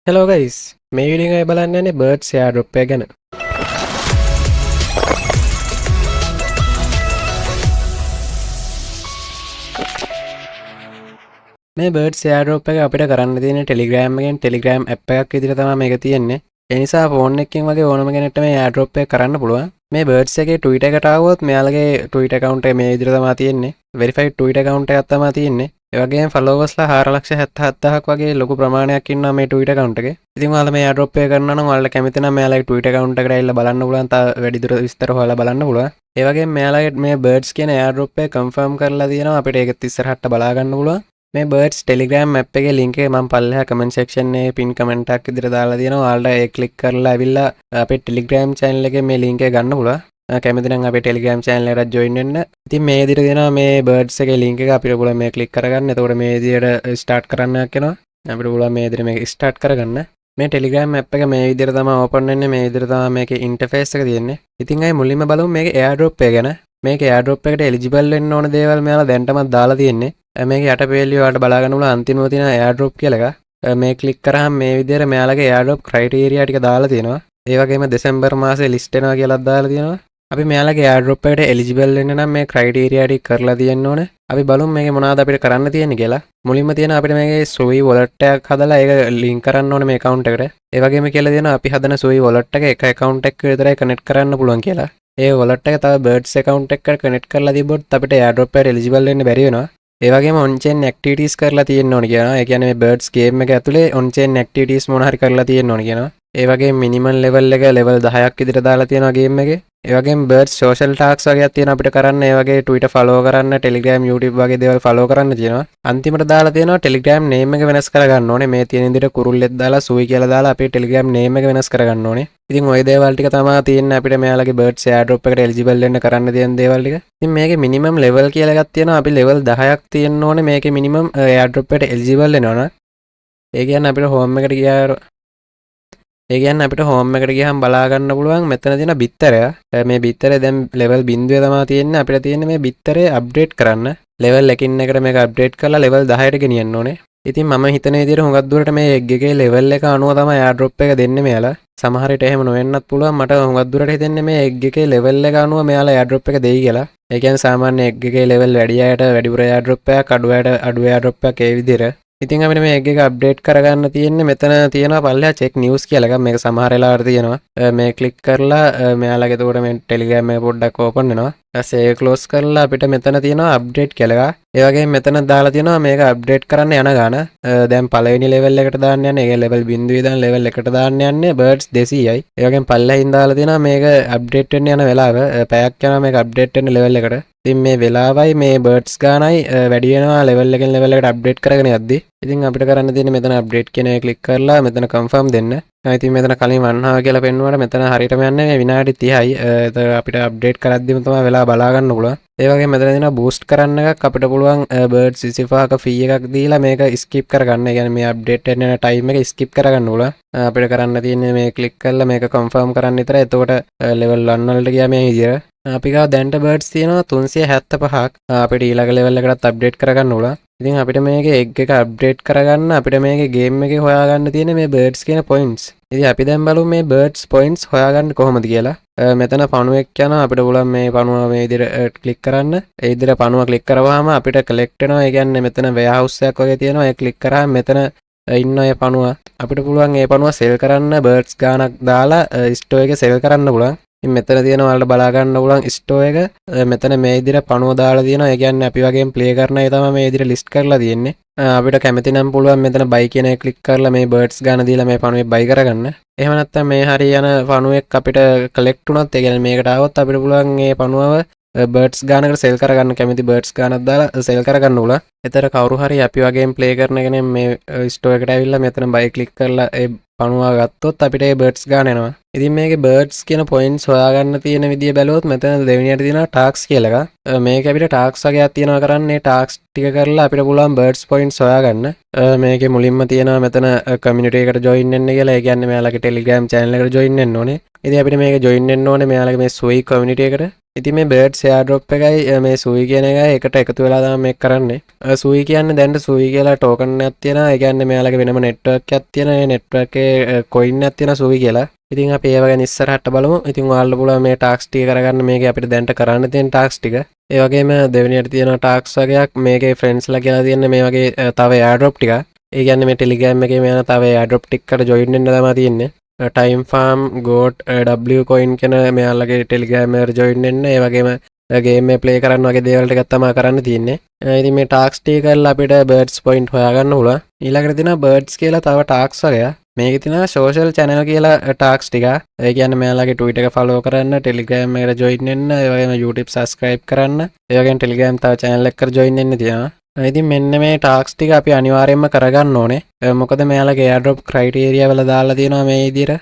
Hello guys, මේ video එකේ බලන්න යන්නේ birds airdrop එක ගැන. මේ birds airdrop එක අපිට කරන්න තියෙන්නේ Telegram එකෙන් Telegram app එකක් විදිහට තමයි මේක තියෙන්නේ. ඒ නිසා ෆෝන් එකකින් වගේ ඕනම කෙනෙක්ට මේ airdrop එක කරන්න පුළුවන්. මේ birds එකේ Twitter එකට ආවොත් මෙයාලගේ Twitter account එක මේ විදිහට තමයි තියෙන්නේ. verified Twitter account එකක් තමයි තියෙන්නේ. ඒ වගේම followers ලා 4,77,000ක් වගේ ලොකු ප්‍රමාණයක් ඉන්නවා මේ Twitter account එකේ. ඉතින් ඔයාලා මේ airdrop එක කරනවා නම් ඔයාලට කැමති නම් මෙයාලගේ Twitter account එකට ඇවිල්ලා බලන්න පුළුවන්. තව වැඩිදුර විස්තර හොයලා බලන්න පුළුවන්. ඒ වගේම මෙයාලගේ මේ birds කියන airdrop එක confirm කරලා තියෙනවා. අපිට ඒකත් ඉස්සරහට බලා ගන්න පුළුවන්. මේ birds telegram app එකේ link එක මම පල්ලෙහා comment section එකේ pin comment එකක් විදිහට දාලා තියෙනවා. ඔයාලට ඒක click කරලා ඇවිල්ලා අපේ telegram channel එකේ මේ link එක ගන්න පුළුවන්. කැමති නම් අපේ telegram channel එකට join වෙන්න. ඉතින් මේ විදිහට දෙනවා මේ birds එකේ link එක අපිට පුළුවන් මේ click කරගන්න. එතකොට මේ විදිහට start කරන්න යනවා. අපිට පුළුවන් මේ විදිහට මේක start කරගන්න. මේ telegram app එක මේ විදිහට තමයි open වෙන්නේ. මේ විදිහට තමයි මේකේ interface එක තියෙන්නේ. ඉතින් අය මුලින්ම බලමු මේකේ airdrop එක ගැන. මේක airdrop එකට eligible වෙන්න ඕන දේවල් මෙයාලා දැන්ටමත් දාලා තියෙන්නේ. මේක යට පෙළිය ඔයාලට බලා ගන්න පුළුවන් අන්තිමව තියෙන airdrop කියලා එක. මේ ක්ලික් කරාම මේ විදිහට මෙයාලගේ airdrop criteria ටික දාලා තියෙනවා. ඒ වගේම දෙසැම්බර් මාසේ list වෙනවා කියලාත් දාලා තියෙනවා. අපි මෙයාලගේ airdrop එකට eligible වෙන්න නම් මේ criteria ටික කරලා තියෙන්න ඕනේ. අපි බලමු මේකේ මොනවද අපිට කරන්න තියෙන්නේ කියලා. මුලින්ම තියෙන අපිට මේකේ Sui wallet එකක් හදලා ඒක link කරන්න ඕනේ මේ account එකට. ඒ වගේම කියලා දෙනවා අපි හදන Sui wallet එක එක account එකක විතරයි connect කරන්න පුළුවන් කියලා. ඒ wallet එක තව birds account එකකට connect කරලා තිබ්බොත් අපිට airdrop එකට eligible වෙන්න බැරි වෙනවා. ඒ වගේම on chain activities කරලා තියෙන්න ඕනේ කියනවා. ඒ කියන්නේ මේ birds game එක ඇතුලේ on chain activities මොන හරි කරලා තියෙන්න ඕනේ කියනවා. ඒ වගේම minimum level එක level 10ක් විදිහට දාලා තියෙනවා game එකේ. ඒ වගේම birds social tasks වගේක් තියෙනවා අපිට කරන්න. ඒ වගේ Twitter follow කරන්න, Telegram, YouTube වගේ දේවල් follow කරන්න තියෙනවා. අන්තිමට දාලා තියෙනවා Telegram name එක වෙනස් කරගන්න ඕනේ. මේ තියෙන විදිහට කුරුල්ලෙක් දාලා සුයි කියලා දාලා අපේ Telegram name එක වෙනස් කරගන්න ඕනේ. ඉතින් ওই දේවල් ටික තමයි තියෙන්නේ අපිට මෙයාලගේ birds airdrop එකට eligible වෙන්න කරන්න තියෙන දේවල් ටික. ඉතින් මේකේ minimum level කියලා එකක් තියෙනවා. අපි level 10ක් තියෙන්න ඕනේ මේකේ minimum airdrop එකට eligible වෙනවනම්. ඒ කියන්නේ අපිට home එකට ගියා ඒ කියන්නේ අපිට home එකට ගියහම බලා ගන්න පුළුවන් මෙතන තියෙන බිත්තරය. මේ බිත්තරේ දැන් level 0 තමයි තියෙන්නේ. අපිට තියෙන්නේ මේ බිත්තරේ update කරන්න. level එකින් එකට මේක update කරලා level 10ට ගෙනියන්න ඕනේ. ඉතින් මම හිතන විදිහට හුඟක් දුරට මේ egg එකේ level එක අනුව තමයි airdrop එක දෙන්නේ මෙයාලා. සමහර විට එහෙම නොවෙන්නත් පුළුවන්. මට හුඟක් දුරට හිතෙන්නේ මේ egg එකේ level එක අනුව මෙයාලා airdrop එක දෙයි කියලා. ඒ කියන්නේ සාමාන්‍ය egg එකේ level වැඩි අයට වැඩිපුර airdrop එකක් අඩු අයට අඩු airdrop එකක් ඒ විදිහට. ඉතින් අපිට මේ egg එක update කරගන්න තියෙන්නේ මෙතන තියෙනවා පල්ලෙහා check news කියලා එකක්. මේක සමහර වෙලාවට තියෙනවා. මේ click කරලා මෙයාලගේ එතකොට මේ Telegram එක පොඩ්ඩක් open වෙනවා. ඊපස්සේ ඒක close කරලා අපිට මෙතන තියෙනවා update කියලා එකක්. ඒ වගේම මෙතන දාලා තියෙනවා මේක update කරන්න යන ගාන. දැන් පළවෙනි level එකට දාන්න යන්නේ. ඒක level 0 ඉඳන් level 1ට දාන්න යන්නේ birds 200යි. ඒ වගේම පල්ලෙහින් දාලා තියෙනවා මේක update වෙන්න යන වෙලාව. පැයක් යනවා මේක update වෙන්න level එකට. ඉතින් මේ වෙලාවයි මේ birds ගානයි වැඩි වෙනවා level එකෙන් level එකට update කරගෙන යද්දී. ඉතින් අපිට කරන්න තියෙන්නේ මෙතන update කියන එක click කරලා මෙතන confirm දෙන්න. ඉතින් මෙතන කලින් වන්හාව කියලා පෙන්නුවාට මෙතන හරියටම යන්නේ මේ විනාඩි 30යි. ඒතර අපිට update කරද්දිම තමයි වෙලා බලා ගන්න පුළුවන්. ඒ වගේම මෙතන දෙනවා boost කරන්න එකක් අපිට පුළුවන් birds 25ක fee එකක් දීලා මේක skip කරගන්න. ඒ කියන්නේ මේ update වෙන්න යන time එක skip කරගන්න පුළුවන්. අපිට කරන්න තියෙන්නේ මේ click කරලා මේක confirm කරන්න විතරයි. එතකොට level 1 වලට ගියා මේ විදියට. අපි ගාව දැන්ට birds තියෙනවා 375ක්. අපිට ඊළඟ level එකටත් update කරගන්න ඕන. ඉතින් අපිට මේකේ egg එක update කරගන්න අපිට මේකේ game එකේ හොයාගන්න තියෙන්නේ මේ birds කියන points. ඉතින් අපි දැන් බලමු මේ birds points හොයාගන්න කොහොමද කියලා. මෙතන පණුවෙක් යනවා අපිට පුළුවන් මේ පණුව මේ විදිහට click කරන්න. ඒ විදිහට පණුව click කරවහම අපිට collect වෙනවා. ඒ කියන්නේ මෙතන warehouse එකක් වගේ තියෙනවා. ඒ click කරාම මෙතන ඉන්න ඒ පණුව අපිට පුළුවන් ඒ පණුව sell කරන්න birds ගානක් දාලා store එකේ sell කරන්න පුළුවන්. ඉතින් මෙතන තියෙන ඔයාලට බලා ගන්න පුළුවන් ස්ටෝර් එක. මෙතන මේ විදිහට පණුව දාලා තියෙනවා. ඒ කියන්නේ අපි වගේම ප්ලේ කරන අය තමයි මේ විදිහට ලිස්ට් කරලා තියෙන්නේ. අපිට කැමති නම් පුළුවන් මෙතන buy කියන එක ක්ලික් කරලා මේ birds ගාන දීලා මේ පණුවේ buy කරගන්න. එහෙම නැත්නම් මේ හරිය යන පණුවෙක් අපිට collect වුණොත් ඒ කියන්නේ මේකට ආවොත් අපිට පුළුවන් මේ පණුවව birds ගානකට sell කරගන්න කැමති birds ගානක් දාලා sell කරගන්න උලා. එතර කවුරු හරි අපි වගේම play කරන කෙනෙක් මේ store එකට ඇවිල්ලා මෙතන buy click කරලා ඒ පණුව ගත්තොත් අපිට ඒ birds ගාන එනවා. ඉතින් මේකේ birds කියන points හොයාගන්න තියෙන විදිය බැලුවොත් මෙතන දෙවෙනියට තියෙනවා tasks කියලා එකක්. මේක අපිට tasks වගේක් තියෙනවා කරන්නේ tasks ටික කරලා අපිට පුළුවන් birds points හොයාගන්න. මේකේ මුලින්ම තියෙනවා මෙතන community එකට join වෙන්න කියලා. ඒ කියන්නේ මෙයාලගේ Telegram channel එකට join වෙන්න ඕනේ. ඉතින් අපිට මේක join වෙන්න ඕනේ මෙයාලගේ මේ Sui community එකට. ඉතින් මේ බර්ඩ්ස් එයාඩ්‍රොප් එකයි මේ සුයි කියන එකයි එකට එකතු වෙලා තමයි මේක කරන්නේ. සුයි කියන්නේ දැන් සුයි කියලා ටෝකන් එකක් තියෙනවා. ඒ කියන්නේ මෙයාලගේ වෙනම නෙට්වර්ක් එකක් තියෙනවා. ඒ නෙට්වර්ක් එකේ කොයින් එකක් තියෙනවා සුයි කියලා. ඉතින් අපි ඒව ගැන ඉස්සරහට බලමු. ඉතින් ඔයාලට පුළුවන් මේ ටාස්ක් ටික කරගන්න මේකේ අපිට දැන්ට කරන්න තියෙන ටාස්ක් ටික. ඒ වගේම දෙවෙනියට තියෙන ටාස්ක් වගේක් මේකේ ෆ්‍රෙන්ඩ්ස්ලා කියලා තියෙන මේ වගේ තව එයාඩ්‍රොප් ටික. ඒ කියන්නේ මේ ටෙලිග්‍රෑම් එකේ මෙයාලා තව එයාඩ්‍රොප් ටිකකට ජොයින් වෙන්න තමයි තියෙන්නේ. Time farm goat W coin කියන මෙයාලගේ ටෙලිග්‍රෑම් එකට ජොයින් වෙන්න. ඒ වගේම ගේම් එක ප්ලේ කරන්න වගේ දේවල් ටිකක් තමයි කරන්න තියෙන්නේ. ඉතින් මේ ටාස්ක් ටික කරලා අපිට බර්ඩ්ස් පොයින්ට් හොයාගන්න පුළුවන්. ඊළඟට තියෙනවා බර්ඩ්ස් කියලා තව ටාස්ක් වගේක්. මේකේ තියෙනවා සෝෂල් channel කියලා ටාස්ක් ටික. ඒ කියන්නේ මෙයාලගේ Twitter එක follow කරන්න, Telegram එකට join වෙන්න, ඒ වගේම YouTube subscribe කරන්න, ඒ වගේම Telegram තව channel එකකට join වෙන්න තියෙනවා. ඉතින් මෙන්න මේ ටාස්ක් ටික අපි අනිවාර්යයෙන්ම කරගන්න ඕනේ. මොකද මෙයාලගේ airdrop criteria වල දාලා තියෙනවා මේ විදිහට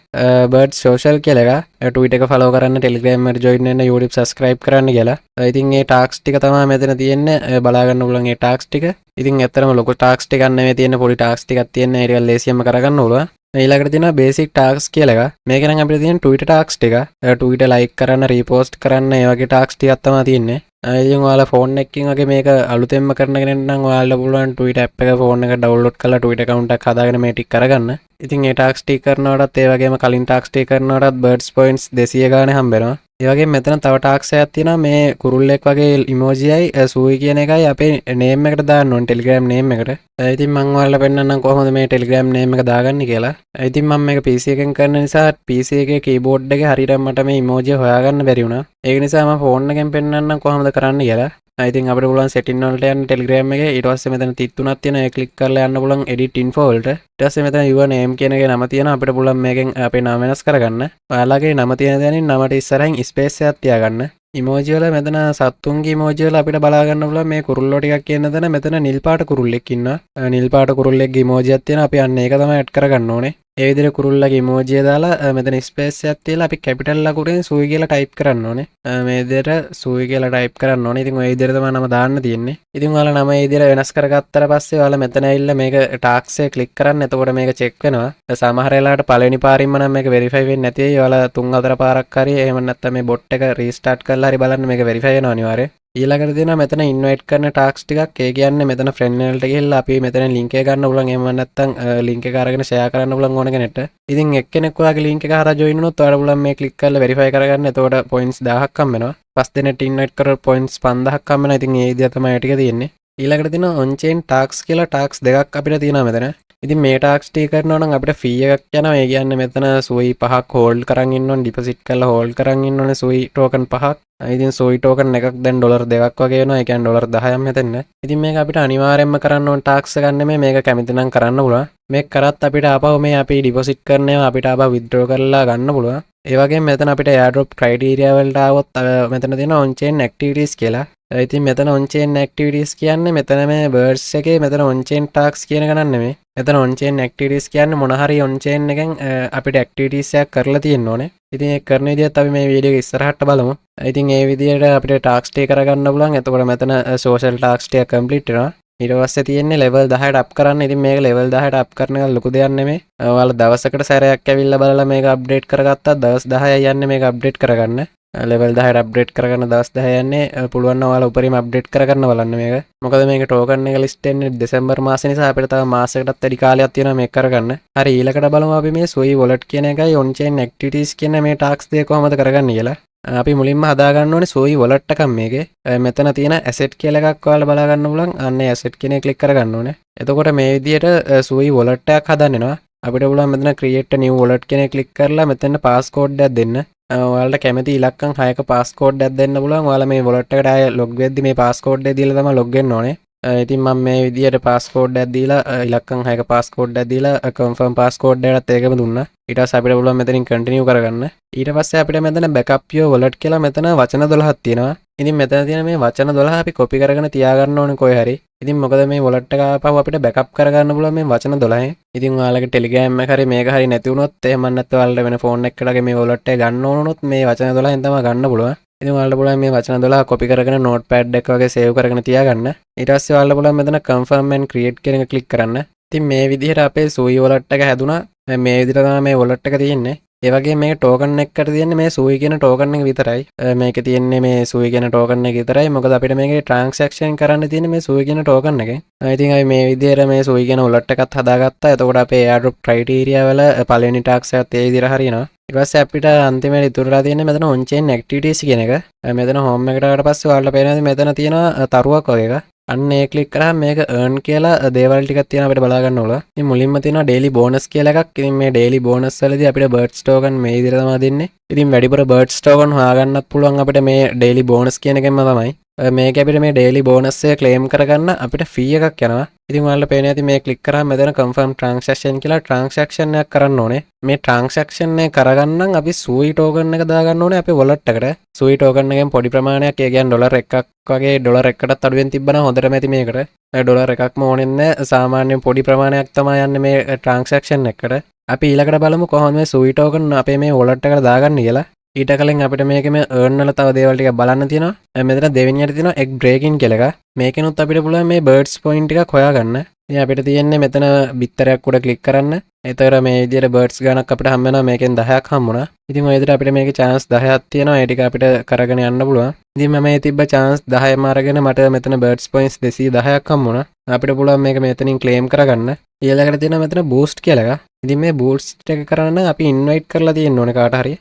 bird social කියලා එක Twitter එක follow කරන්න, Telegram එකට join වෙන්න, YouTube subscribe කරන්න කියලා. ඉතින් මේ ටාස්ක් ටික තමයි මෙතන තියෙන්නේ. බලා ගන්න පුළුවන් මේ ටාස්ක් ටික. ඉතින් ඇත්තටම ලොකු ටාස්ක් ටිකක් නෙවෙයි තියෙන්නේ, පොඩි ටාස්ක් ටිකක් තියෙන්නේ. ඒක ලේසියෙන්ම කරගන්න පුළුවන්. ඊළඟට තියෙනවා බේසික් ටාස්ක් කියලා එක. මේක නම් අපිට තියෙන Twitter ටාස්ක් ටික. Twitter like කරන්න, repost කරන්න, ඒ වගේ ටාස්ක් ටිකක් තමයි තියෙන්නේ. ඉතින් ඔයාලා ෆෝන් එකකින් වගේ මේක අලුතෙන්ම කරන කෙනෙක් නම් ඔයාලට පුළුවන් Twitter app එක ෆෝන් එක download කරලා Twitter account එකක් හදාගෙන මේ ටික කරගන්න. ඉතින් ඒ ටාස්ක් ටික කරනකොටත් ඒ වගේම කලින් ටාස්ක් ටික කරනකොටත් birds points 200 ගානේ හම්බ වෙනවා. ඒ වගේම මෙතන තව ටාස්ක් එකක් තියෙනවා. මේ කුරුල්ලෙක් වගේ ඉමෝජියයි සූයි කියන එකයි අපේ name එකට දාන්න ඕනේ Telegram name එකට. ඉතින් මම ඔයාලට පෙන්නන්නම් කොහොමද මේ Telegram name එක දාගන්නේ කියලා. ඉතින් මම මේක PC එකෙන් කරන නිසා PC එකේ keyboard එකේ හරියට මට මේ emoji හොයාගන්න බැරි වුණා. ඒක නිසා මම ෆෝන් එකෙන් පෙන්නන්නම් කොහොමද කරන්න කියලා. ඉතින් අපිට පුළුවන් setting වලට යන්න Telegram එකේ. ඊට පස්සේ මෙතන තිත් තුනක් තියෙනවා. ඒ ක්ලික් කරලා යන්න පුළුවන් edit info වලට. ඊට පස්සේ මෙතන your name කියන එකේ නම තියෙනවා. අපිට පුළුවන් මේකෙන් අපේ නම වෙනස් කරගන්න. ඔයාලගේ නම තියෙන තැනින් නමට ඉස්සරහින් space එකක් තියාගන්න. emoji වල මෙතන සත්තුන්ගේ emoji වල අපිට බලා ගන්න පුළුවන් මේ කුරුල්ලෝ ටිකක් කියන තැන මෙතන නිල් පාට කුරුල්ලෙක් ඉන්නවා. නිල් පාට කුරුල්ලෙක්ගේ emoji එකක් තියෙනවා. අපි අන්න ඒක තමයි add කරගන්න ඕනේ. ඒ විදිහට කුරුල්ලගේ emoji එක දාලා මෙතන space එකක් තියලා අපි capital ලකුණෙන් සූයි කියලා type කරන්න ඕනේ. මේ විදිහට සූයි කියලා type කරන්න ඕනේ. ඉතින් ඔය විදිහට තමයි නම දාන්න තියෙන්නේ. ඉතින් ඔයාලා නම මේ විදිහට වෙනස් කරගත්තට පස්සේ ඔයාලා මෙතන ඇවිල්ලා මේක task එක click කරන්න. එතකොට මේක check වෙනවා. සමහර වෙලාවට පළවෙනි පාරින්ම නම් මේක verify වෙන්නේ නැති වෙයි. ඔයාලා 3-4 පාරක් හරි එහෙම නැත්නම් මේ bot එක restart කරලා හරි බලන්න මේක verify වෙනවා අනිවාර්යයෙන්. ඊළඟට දෙනවා මෙතන invite කරන ටාස්ක් ටිකක්. ඒ කියන්නේ මෙතන friend වලට ගිහිල්ලා අපි මෙතන link එක ගන්න පුළුවන්. එහෙම නැත්නම් link එක අරගෙන share කරන්න පුළුවන් ඕන කෙනෙක්ට. ඉතින් එක්කෙනෙක් ඔයාගේ link එක හරහා join වුණොත් ඔයාලා පුළුවන් මේ click කරලා verify කරගන්න. එතකොට points 1000ක් හම්බ වෙනවා. 5 දෙනෙක්ට invite කරලා points 5000ක් හම්බ වෙනවා. ඉතින් මේ විදිහ තමයි ටික තියෙන්නේ. ඊළඟට තියෙනවා on chain tasks කියලා ටාස්ක් දෙකක් අපිට තියෙනවා මෙතන. ඉතින් මේ ටාස්ක් ටික කරනවා නම් අපිට fee එකක් යනවා. ඒ කියන්නේ මෙතන සුයි 5ක් hold කරන් ඉන්න ඕනේ, deposit කරලා hold කරන් ඉන්න ඕනේ සුයි token 5ක්. ඉතින් සුයි token එකක් දැන් ඩොලර් 2ක් වගේ වෙනවා. ඒ කියන්නේ ඩොලර් 10ක් මෙතන. ඉතින් මේක අපිට අනිවාර්යයෙන්ම කරන්න ඕන ටාස්ක් එකක් නෙමෙයි. මේක කැමති නම් කරන්න පුළුවන්. මේක කරත් අපිට ආපහු මේ අපි deposit කරන ඒවා අපිට ආපහු withdraw කරලා ගන්න පුළුවන්. ඒ වගේම මෙතන අපිට airdrop criteria වලට આવොත් මෙතන තියෙනවා on chain activities කියලා. ඉතින් මෙතන on chain activities කියන්නේ මෙතන මේ birds එකේ මෙතන on chain tasks කියන එක නෙමෙයි. මෙතන on chain activities කියන්නේ මොන හරි on chain එකෙන් අපිට activities එකක් කරලා තියෙන්න ඕනේ. ඉතින් ඒක කරන විදිහත් අපි මේ වීඩියෝ එක ඉස්සරහට බලමු. ඉතින් ඒ විදිහට අපිට tasks ටික කරගන්න පුළුවන්. එතකොට මෙතන social tasks ටික complete වෙනවා. ඊට පස්සේ තියෙන්නේ level 10ට up කරන්න. ඉතින් මේක level 10ට up කරන එක ලොකු දෙයක් නෙමෙයි. ඔයාලා දවසකට සැරයක් ඇවිල්ලා බලලා මේක update කරගත්තා. දවස් 10යි යන්නේ මේක update කරගන්න. level 10ට update කරගන්න දවස් 10 යන්නේ පුළුවන් නම් ඔයාලා උපරිම update කරගන්න බලන්න මේක. මොකද මේක token එක list වෙන්නේ දෙසැම්බර් මාසේ නිසා අපිට තව මාසයකටත් වැඩි කාලයක් තියෙනවා මේක කරගන්න. හරි ඊළඟට බලමු අපි මේ සුයි wallet කියන එකයි on chain activities කියන මේ tasks දෙක කොහොමද කරගන්නේ කියලා. අපි මුලින්ම හදා ගන්න ඕනේ සුයි wallet එකක් මේකේ. මෙතන තියෙන asset කියලා එකක් ඔයාලා බලා ගන්න පුළුවන්. අන්න ඒ asset කියන එක click කරගන්න ඕනේ. එතකොට මේ විදිහට සුයි wallet එකක් හදන්න වෙනවා. අපිට පුළුවන් මෙතන create a new wallet කියන එක click කරලා මෙතන passcode එකක් දෙන්න. ඔයාලට කැමති ඉලක්කම් 6ක passcode එකක් දෙන්න පුළුවන්. ඔයාලා මේ wallet එකට ආය log වෙද්දි මේ passcode එක දීලා තමයි log වෙන්න ඕනේ. ඉතින් මම මේ විදිහට passcode එකක් දීලා ඉලක්කම් 6ක passcode එකක් දීලා confirm passcode එකටත් ඒකම දුන්නා. ඊට පස්සේ අපිට පුළුවන් මෙතනින් continue කරගන්න. ඊට පස්සේ අපිට මෙතන backup your wallet කියලා මෙතන වචන 12ක් තියෙනවා. ඉතින් මෙතන තියෙන මේ වචන 12 අපි copy කරගෙන තියාගන්න ඕනේ කොහේ හරි. ඉතින් මොකද මේ wallet එක ආපහු අපිට backup කරගන්න පුළුවන් මේ වචන 12න්. ඉතින් ඔයාලගේ Telegram එක හරි මේක හරි නැති වුණොත් එහෙම නැත්නම් ඔයාලට වෙන phone එකකට මේ wallet එක ගන්න ඕන වුණොත් මේ වචන 12න් තමයි ගන්න පුළුවන්. ඉතින් ඔයාලට පුළුවන් මේ වචන 12 copy කරගෙන notepad එක වගේ save කරගෙන තියාගන්න. ඊට පස්සේ ඔයාලට පුළුවන් මෙතන confirm and create කියන එක click කරන්න. ඉතින් මේ විදිහට අපේ සුයි wallet එක හැදුනා. මේ විදිහට තමයි මේ wallet එක තියෙන්නේ. ඒ වගේ මේ ටෝකන් එකකට තියෙන්නේ මේ සූයි කියන ටෝකන් එක විතරයි. මේකේ තියෙන්නේ මේ සූයි කියන ටෝකන් එක විතරයි. මොකද අපිට මේකේ ට්‍රාන්සැක්ෂන් කරන්න තියෙන්නේ මේ සූයි කියන ටෝකන් එකෙන්. ඉතින් අපි මේ විදිහට මේ සූයි කියන උලට් එකත් හදාගත්තා. එතකොට අපේ airdrop criteria වල පළවෙනි ටාස්ක් එකත් ඒ විදිහට හරියනවා. ඊට පස්සේ අපිට අන්තිමට ඉතුරුලා තියෙන්නේ මෙතන on chain activities කියන එක. මෙතන home එකට ආවට පස්සේ ඔයාලට පේනවා මෙතන තියෙනවා තරුවක් වගේ එකක්. අන්න ඒ ක්ලික් කරාම මේක earn කියලා දේවල් ටිකක් තියෙනවා අපිට බලා ගන්න ඕන. ඉතින් මුලින්ම තියෙනවා daily bonus කියලා එකක්. ඉතින් මේ daily bonus වලදී අපිට birds token මේ විදිහට තමයි දෙන්නේ. ඉතින් වැඩිපුර birds token හොයාගන්නත් පුළුවන් අපිට මේ daily bonus කියන එකෙන්ම තමයි. මේක අපිට මේ daily bonus එක claim කරගන්න අපිට fee එකක් යනවා. ඉතින් ඔයාලට පේනවා ඉතින් මේ ක්ලික් කරාම මෙතන confirm transaction කියලා transaction එකක් කරන්න ඕනේ. මේ transaction එක කරගන්නම් අපි සූයි token එක දාගන්න ඕනේ අපේ wallet එකට. සූයි token එකෙන් පොඩි ප්‍රමාණයක් ඒ කියන්නේ ඩොලර් එකක් වගේ ඩොලර් එකකටත් අඩුවෙන් තිබ්බනම් හොඳටම ඇති මේකට. ඩොලර් එකක්ම ඕනේ නැහැ. සාමාන්‍යයෙන් පොඩි ප්‍රමාණයක් තමයි යන්නේ මේ transaction එකට. අපි ඊළඟට බලමු කොහොමද මේ සූයි token අපේ මේ wallet එකට දාගන්නේ කියලා. ඊට කලින් අපිට මේකේ මේ earn වල තව දේවල් ටිකක් බලන්න තියෙනවා. මෙතන දෙවෙනියට තියෙනවා egg breaking කියලා එකක්. මේකෙනුත් අපිට පුළුවන් මේ birds point ටිකක් හොයාගන්න. ඉතින් අපිට තියෙන්නේ මෙතන බිත්තරයක් උඩ ක්ලික් කරන්න. එතකොට මේ විදිහට birds ගණක් අපිට හම්බ වෙනවා. මේකෙන් 10ක් හම්බුණා. ඉතින් ඔය විදිහට අපිට මේකේ chance 10ක් තියෙනවා. ඒ ටික අපිට කරගෙන යන්න පුළුවන්. ඉතින් මම මේ තිබ්බ chance 10ම අරගෙන මට මෙතන birds points 210ක් හම්බුණා. අපිට පුළුවන් මේක මෙතනින් claim කරගන්න. ඊළඟට තියෙනවා මෙතන boost කියලා එකක්. ඉතින් මේ boost එක කරන්න අපි invite කරලා තියෙන්න ඕනේ කාට හරි.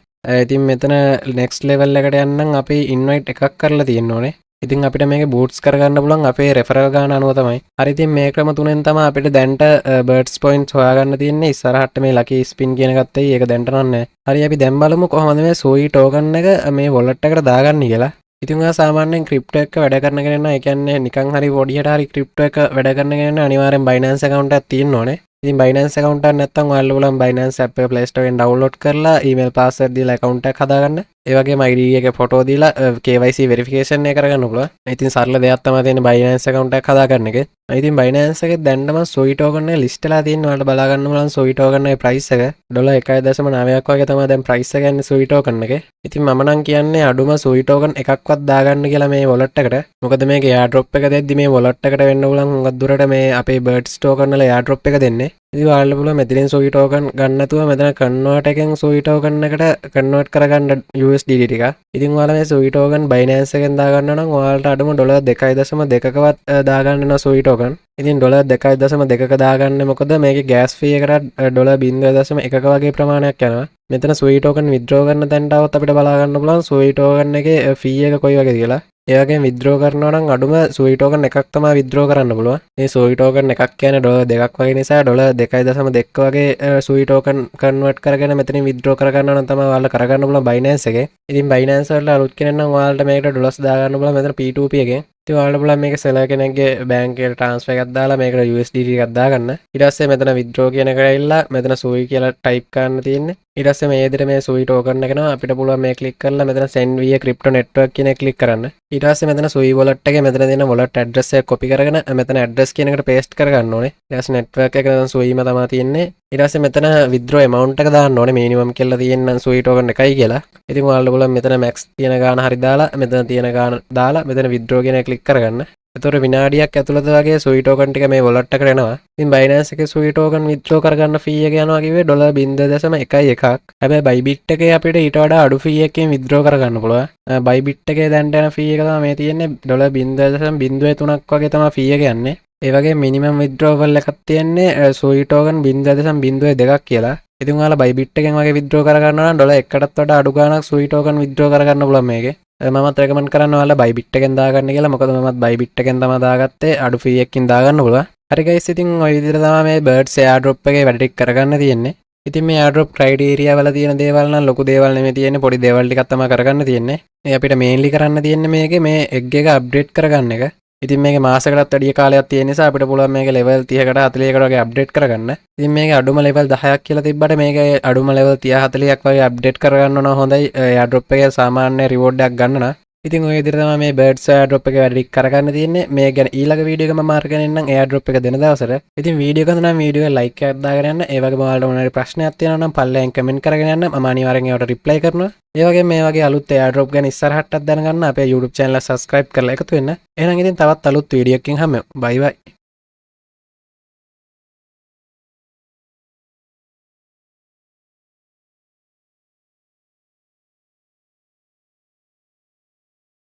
ඉතින් මෙතන next level එකට යන්නම් අපි invite එකක් කරලා තියෙන්න ඕනේ. ඉතින් අපිට මේක boosts කරගන්න පුළුවන් අපේ referral ගාන අනුව තමයි. හරි ඉතින් මේ ක්‍රම තුනෙන් තමයි අපිට දැන්ට birds points හොයාගන්න තියෙන්නේ. ඉස්සරහට මේ lucky spin කියන එකත් එයි. ඒක දැන්ට නෑ. හරි අපි දැන් බලමු කොහොමද මේ සූයි token එක මේ wallet එකට දාගන්නේ කියලා. ඉතින් ඔයා සාමාන්‍යයෙන් ක්‍රිප්ටෝ එක වැඩ කරන කෙනෙක් නම් ඒ කියන්නේ නිකන් හරි පොඩියට හරි ක්‍රිප්ටෝ එක වැඩ කරන කෙනෙක් නම් අනිවාර්යෙන් Binance account එකක් තියෙන්න ඕනේ. ඉතින් Binance account එකක් නැත්නම් ඔයාලා බලන්න Binance app එක Play Store එකෙන් download කරලා email password දීලා account එකක් හදාගන්න. ඒ වගේම ID එකේ photo දීලා KYC verification එක කරගන්න පුළුවන්. ඉතින් සරල දෙයක් තමයි තියෙන්නේ Binance account එකක් හදාගන්න එක. ඉතින් Binance එකේ දැන්නම සූයි token එක list වෙලා තියෙනවා. ඔයාලට බලා ගන්න පුළුවන් සූයි token එකේ price එක $1.9ක් වගේ තමයි දැන් price එක යන්නේ සූයි token එකේ. ඉතින් මම නම් කියන්නේ අඩුම සූයි token එකක්වත් දාගන්න කියලා මේ wallet එකට. මොකද මේක airdrop එක දෙද්දි මේ wallet එකට වෙන්න පුළුවන් හුඟක් දුරට මේ අපේ birds token වල airdrop එක දෙන්නේ. ඉතින් ඔයාලට පුළුවන් මෙතනින් සූයි token ගන්න නැතුව මෙතන convert එකෙන් සූයි token එකට convert කරගන්න USDT ටික. ඉතින් ඔයාලා මේ සූයි token Binance එකෙන් දාගන්න නම් ඔයාලට අඩුම $2.2කවත් දාගන්න වෙනවා සූයි token. ඉතින් $2.2ක දාගන්න මොකද මේකේ gas fee එකට $0.1ක වගේ ප්‍රමාණයක් යනවා. මෙතන සූයි token withdraw කරන තැනට આવත් අපිට බලා ගන්න පුළුවන් සූයි token එකේ fee එක කොයි වගේද කියලා. ඒ වගේම withdraw කරනවා නම් අඩුම සූයි token එකක් තමයි withdraw කරන්න පුළුවන්. මේ සූයි token එකක් කියන්නේ $2ක් වගේ නිසා $2.2 වගේ සූයි token convert කරගෙන මෙතනින් withdraw කරගන්නවා නම් තමයි ඔයාලා කරගන්න පුළුවන් Binance එකේ. ඉතින් Binance වල අලුත් කෙනෙක් නම් ඔයාලට මේකට ඩොලර්ස් දාගන්න පුළුවන් මෙතන P2P එකෙන්. ඉතින් ඔයාලට පුළුවන් මේක seller කෙනෙක්ගේ bank එකට transfer එකක් දාලා මේකට USDT එකක් දාගන්න. ඊට පස්සේ මෙතන withdraw කියන එකට ඇවිල්ලා මෙතන සූයි කියලා type කරන්න තියෙන්නේ. ඊට පස්සේ මේ විදිහට මේ සූයි token එක නවා අපිට පුළුවන් මේ click කරලා මෙතන send via crypto network කියන එක click කරන්න. ඊට පස්සේ මෙතන සූයි wallet එකේ මෙතන තියෙන wallet address එක copy කරගෙන මෙතන address කියන එකට paste කරගන්න ඕනේ. ඊට පස්සේ network එක මෙතන සූයිම තමයි තියෙන්නේ. ඊට පස්සේ මෙතන withdraw amount එක දාන්න ඕනේ minimum කියලා තියෙන සූයි token එකයි කියලා. ඉතින් ඔයාලට පුළුවන් මෙතන max තියෙන ගාන හරි දාලා මෙතන තියෙන ගාන දාලා මෙතන withdraw කියන එක click කරගන්න. එතකොට විනාඩියක් ඇතුළත වගේ සූයි token ටික මේ wallet එකට එනවා. ඉතින් Binance එකේ සූයි token withdraw කරගන්න fee එක යනවා කිව්වේ $0.11ක්. හැබැයි Bybit එකේ අපිට ඊට වඩා අඩු fee එකකින් withdraw කරගන්න පුළුවන්. Bybit එකේ දැන් යන fee එක තමයි මේ තියෙන්නේ $0.03ක් වගේ තමයි fee එක යන්නේ. ඒ වගේ minimum withdrawal එකක් තියෙන්නේ සූයි token 0.02ක් කියලා. ඉතින් ඔයාලා Bybit එකෙන් වගේ withdraw කරගන්නවා නම් $1කටත් වඩා අඩු ගාණක් සූයි token withdraw කරගන්න පුළුවන් මේකේ. මමත් recommend කරනවා ඔයාලා Bybit එකෙන් දාගන්න කියලා. මොකද මමත් Bybit එකෙන් තමයි දාගත්තේ. අඩු fee එකකින් දාගන්න පුළුවන්. හරි guys ඉතින් ඔය විදිහට තමයි මේ birds airdrop එකේ වැඩ ටික කරගන්න තියෙන්නේ. ඉතින් මේ airdrop criteria වල තියෙන දේවල් නම් ලොකු දේවල් නෙමෙයි තියෙන්නේ. පොඩි දේවල් ටිකක් තමයි කරගන්න තියෙන්නේ. මේ අපිට mainly කරන්න තියෙන්නේ මේකේ මේ egg එක update කරගන්න එක. ඉතින් මේකේ මාසයකටත් වැඩි කාලයක් තියෙන නිසා අපිට පුළුවන් මේක level 30කට 40කට වගේ අප්ඩේට් කරගන්න. ඉතින් මේකේ අඩුම level 10ක් කියලා තිබ්බට මේකේ අඩුම level 30 40ක් වගේ අප්ඩේට් කරගන්න ඕන හොඳයි airdrop එකේ සාමාන්‍ය reward එකක් ගන්න නම්. ඉතින් ඔය විදිහට තමයි මේ birds airdrop එක වැඩ ටික කරගන්න තියෙන්නේ. මේ ගැන ඊළඟ වීඩියෝ එක මම අරගෙන එන්නම් airdrop එක දෙන දවසට. ඉතින් වීඩියෝ එක හොඳ නම් වීඩියෝ එක like එකක් දාගෙන යන්න. ඒ වගේම ඔයාලට මොනවා හරි ප්‍රශ්නයක් තියෙනවා නම් පල්ලෙන් කමෙන්ට් කරගෙන යන්න. මම අනිවාර්යෙන් ඒවට reply කරනවා. ඒ වගේම මේ වගේ අලුත් airdrop ගැන ඉස්සරහටත් දැනගන්න අපේ YouTube channel එක subscribe කරලා එකතු වෙන්න. එහෙනම් ඉතින් තවත් අලුත් වීඩියෝ එකකින් හම්බෙමු. bye bye.